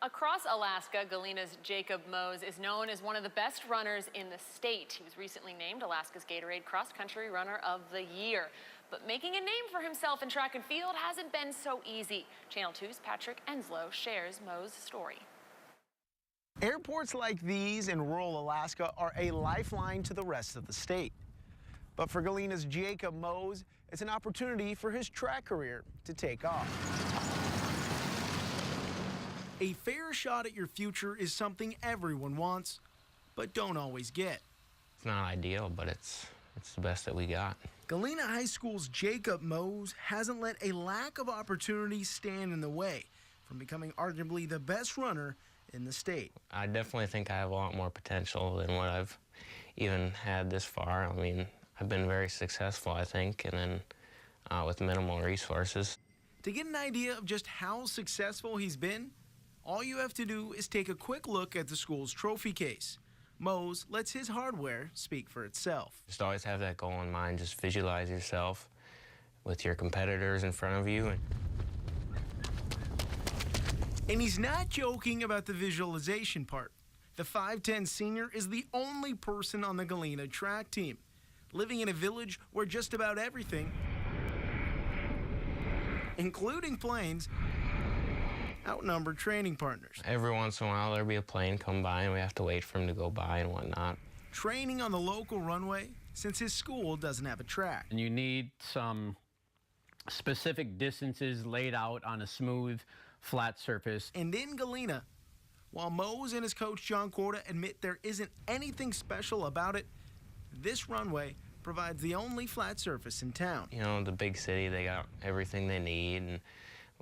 Across Alaska, Galena's Jacob Moos is known as one of the best runners in the state. He was recently named Alaska's Gatorade Cross Country Runner of the Year. But making a name for himself in track and field hasn't been so easy. Channel 2's Patrick Enslow shares Moos' story. Airports like these in rural Alaska are a lifeline to the rest of the state. But for Galena's Jacob Moos, it's an opportunity for his track career to take off. A fair shot at your future is something everyone wants, but don't always get. It's not ideal, but it's the best that we got. Galena High School's Jacob Moos hasn't let a lack of opportunity stand in the way from becoming arguably the best runner in the state. I definitely think I have a lot more potential than what I've even had this far. I mean, I've been very successful, I think, and then with minimal resources. To get an idea of just how successful he's been, all you have to do is take a quick look at the school's trophy case. Moos lets his hardware speak for itself. Just always have that goal in mind. Just visualize yourself with your competitors in front of you. And he's not joking about the visualization part. The 5'10" senior is the only person on the Galena track team, living in a village where just about everything, including planes, outnumber training partners. Every once in a while, there'll be a plane come by, and we have to wait for him to go by and whatnot. Training on the local runway, since his school doesn't have a track. And you need some specific distances laid out on a smooth, flat surface. And in Galena, while Moos and his coach John Quota admit there isn't anything special about it, this runway provides the only flat surface in town. You know, the big city, they got everything they need, and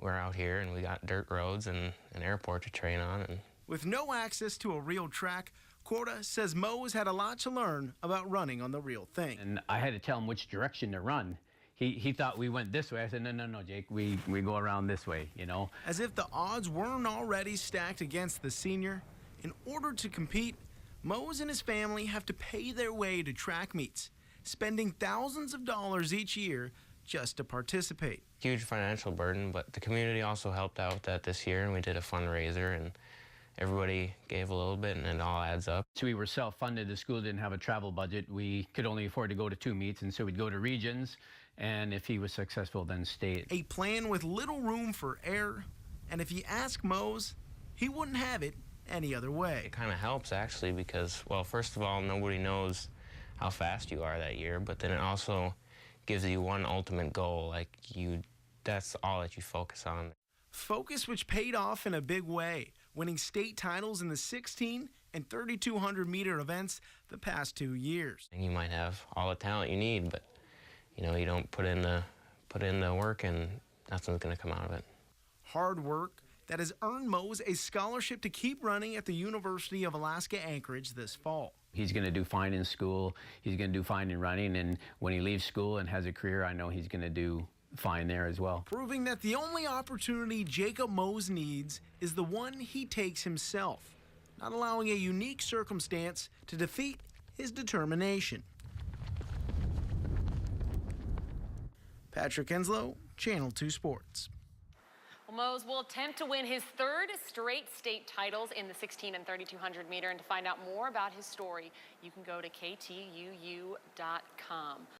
we're out here and we got dirt roads and an airport to train on. And with no access to a real track, Quota says Moos had a lot to learn about running on the real thing. And I had to tell him which direction to run. He thought we went this way. I said, no, Jake, we go around this way, you know. As if the odds weren't already stacked against the senior, in order to compete, Moos and his family have to pay their way to track meets, spending thousands of dollars each year just to participate. Huge financial burden, but the community also helped out with that this year, and we did a fundraiser, and everybody gave a little bit, and it all adds up. So we were self-funded. The school didn't have a travel budget. We could only afford to go to 2 meets, and so we'd go to regions, and if he was successful, then state. A plan with little room for error, and if you ask Moos, he wouldn't have it any other way. It kind of helps, actually, because, well, first of all, nobody knows how fast you are that year, but then it also gives you one ultimate goal, like that's all that you focus on. Focus which paid off in a big way, winning state titles in the 16 and 3,200 meter events the past 2 years. And you might have all the talent you need, but you know, you don't put in the work, and nothing's going to come out of it. Hard work that has earned Moos a scholarship to keep running at the University of Alaska Anchorage this fall. He's going to do fine in school. He's going to do fine in running, and when he leaves school and has a career, I know he's going to do fine there as well. Proving that the only opportunity Jacob Moos needs is the one he takes himself, not allowing a unique circumstance to defeat his determination. Patrick Enslow, Channel 2 Sports. Well, Moos will attempt to win his third straight state titles in the 16 and 3,200 meter. And to find out more about his story, you can go to ktuu.com.